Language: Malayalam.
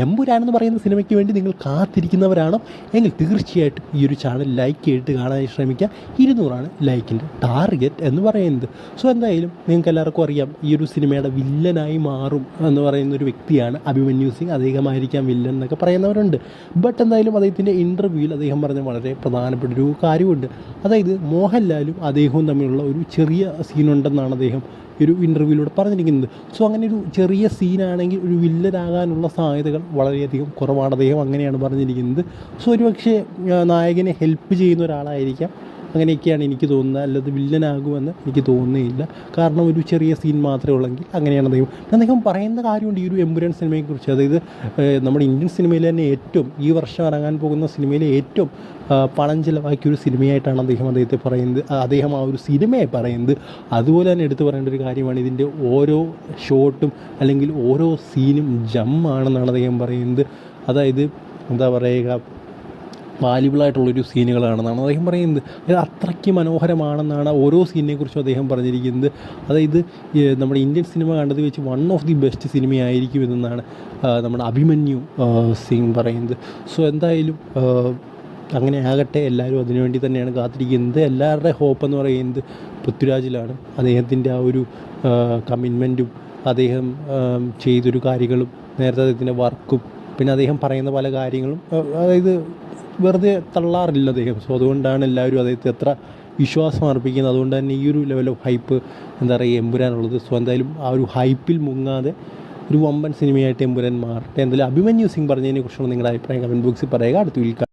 എമ്പുരാൻ എന്ന് പറയുന്ന സിനിമയ്ക്ക് വേണ്ടി നിങ്ങൾ കാത്തിരിക്കുന്നവരാണോ എങ്കിൽ തീർച്ചയായിട്ടും ഈ ഒരു ചാനൽ ലൈക്ക് ചെയ്തിട്ട് കാണാനായി ശ്രമിക്കുക. 200 ലൈക്കിൻ്റെ ടാർഗറ്റ് എന്ന് പറയുന്നത്. സോ എന്തായാലും നിങ്ങൾക്ക് എല്ലാവർക്കും അറിയാം ഈ ഒരു സിനിമയുടെ വില്ലനായി മാറും എന്ന് പറയുന്ന ഒരു വ്യക്തിയാണ് അഭിമന്യു സിംഗ്. അദ്ദേഹമായിരിക്കാം വില്ലൻ എന്നൊക്കെ പറയുന്നവരുണ്ട്. ബട്ട് എന്തായാലും അദ്ദേഹത്തിൻ്റെ ഇൻ്റർവ്യൂവിൽ അദ്ദേഹം പറഞ്ഞ വളരെ പ്രധാനപ്പെട്ട ഒരു കാര്യമുണ്ട്. അതായത് മോഹൻലാലും അദ്ദേഹവും തമ്മിലുള്ള ഒരു ചെറിയ സീനുണ്ടെന്നാണ് അദ്ദേഹം ഒരു ഇൻ്റർവ്യൂവിലൂടെ പറഞ്ഞിരിക്കുന്നത്. സോ അങ്ങനെ ഒരു ചെറിയ സീനാണെങ്കിൽ ഒരു വില്ലനാകാനുള്ള സാധ്യതകൾ വളരെയധികം കുറവാണ്. അദ്ദേഹം അങ്ങനെയാണ് പറഞ്ഞിരിക്കുന്നത്. സോ ഒരുപക്ഷെ നായകനെ ഹെൽപ്പ് ചെയ്യുന്ന ഒരാളായിരിക്കാം, അങ്ങനെയൊക്കെയാണ് എനിക്ക് തോന്നുന്നത്. അല്ലാതെ വില്ലനാകുമെന്ന് എനിക്ക് തോന്നുന്നില്ല. കാരണം ഒരു ചെറിയ സീൻ മാത്രമേ ഉള്ളെങ്കിൽ അങ്ങനെയാണ് അദ്ദേഹം പറയുന്ന കാര്യമുണ്ട് ഈ ഒരു എമ്പുരാൻ സിനിമയെക്കുറിച്ച്. അതായത് നമ്മുടെ ഇന്ത്യൻ സിനിമയിൽ തന്നെ ഏറ്റവും ഈ വർഷം ഇറങ്ങാൻ പോകുന്ന സിനിമയിലെ ഏറ്റവും പണം ചിലവാക്കിയ ഒരു സിനിമയായിട്ടാണ് അദ്ദേഹത്തെ പറയുന്നത്. അദ്ദേഹം ആ ഒരു സിനിമയെ പറയുന്നത്. അതുപോലെ തന്നെ എടുത്തു പറയേണ്ട ഒരു കാര്യമാണ് ഇതിൻ്റെ ഓരോ ഷോട്ടും അല്ലെങ്കിൽ ഓരോ സീനും ജമ്മാണെന്നാണ് അദ്ദേഹം പറയുന്നത്. അതായത് എന്താ പറയുക, വാല്യുബിളായിട്ടുള്ളൊരു സീനുകളാണെന്നാണ് അദ്ദേഹം പറയുന്നത്. അത് അത്രയ്ക്ക് മനോഹരമാണെന്നാണ് ഓരോ സീനിനെക്കുറിച്ചും അദ്ദേഹം പറഞ്ഞിരിക്കുന്നത്. അതായത് നമ്മുടെ ഇന്ത്യൻ സിനിമ കണ്ടത് വെച്ച് വൺ ഓഫ് ദി ബെസ്റ്റ് സിനിമയായിരിക്കും എന്നാണ് നമ്മുടെ അഭിമന്യു സിംഗ് പറയുന്നത്. സോ എന്തായാലും അങ്ങനെ ആകട്ടെ, എല്ലാവരും അതിനുവേണ്ടി തന്നെയാണ് കാത്തിരിക്കുന്നത്. എല്ലാവരുടെ ഹോപ്പ് എന്ന് പറയുന്നത് പൃഥ്വിരാജിലാണ്. അദ്ദേഹത്തിൻ്റെ ആ ഒരു കമ്മിറ്റ്മെൻറ്റും അദ്ദേഹം ചെയ്തൊരു കാര്യങ്ങളും നേരത്തെ അദ്ദേഹത്തിൻ്റെ വർക്കും പിന്നെ അദ്ദേഹം പറയുന്ന പല കാര്യങ്ങളും അതായത് വെറുതെ തള്ളാറില്ല അദ്ദേഹം. സോ അതുകൊണ്ടാണ് എല്ലാവരും അദ്ദേഹത്തെ എത്ര വിശ്വാസം അർപ്പിക്കുന്നത്. അതുകൊണ്ട് തന്നെ ഈ ഒരു ലെവൽ ഓഫ് ഹൈപ്പ് എന്താ പറയുക എമ്പുരാനുള്ളത്. സോ എന്തായാലും ആ ഒരു ഹൈപ്പിൽ മുങ്ങാതെ ഒരു വമ്പൻ സിനിമയായിട്ട് എമ്പുരാൻ മാറട്ടെ. എന്തായാലും അഭിമന്യു സിംഗ് പറഞ്ഞതിനെ കുറിച്ചുള്ള നിങ്ങളുടെ അഭിപ്രായം കമൻറ്റ് ബോക്സിൽ പറയുക. അടുത്ത വീഡിയോയിൽ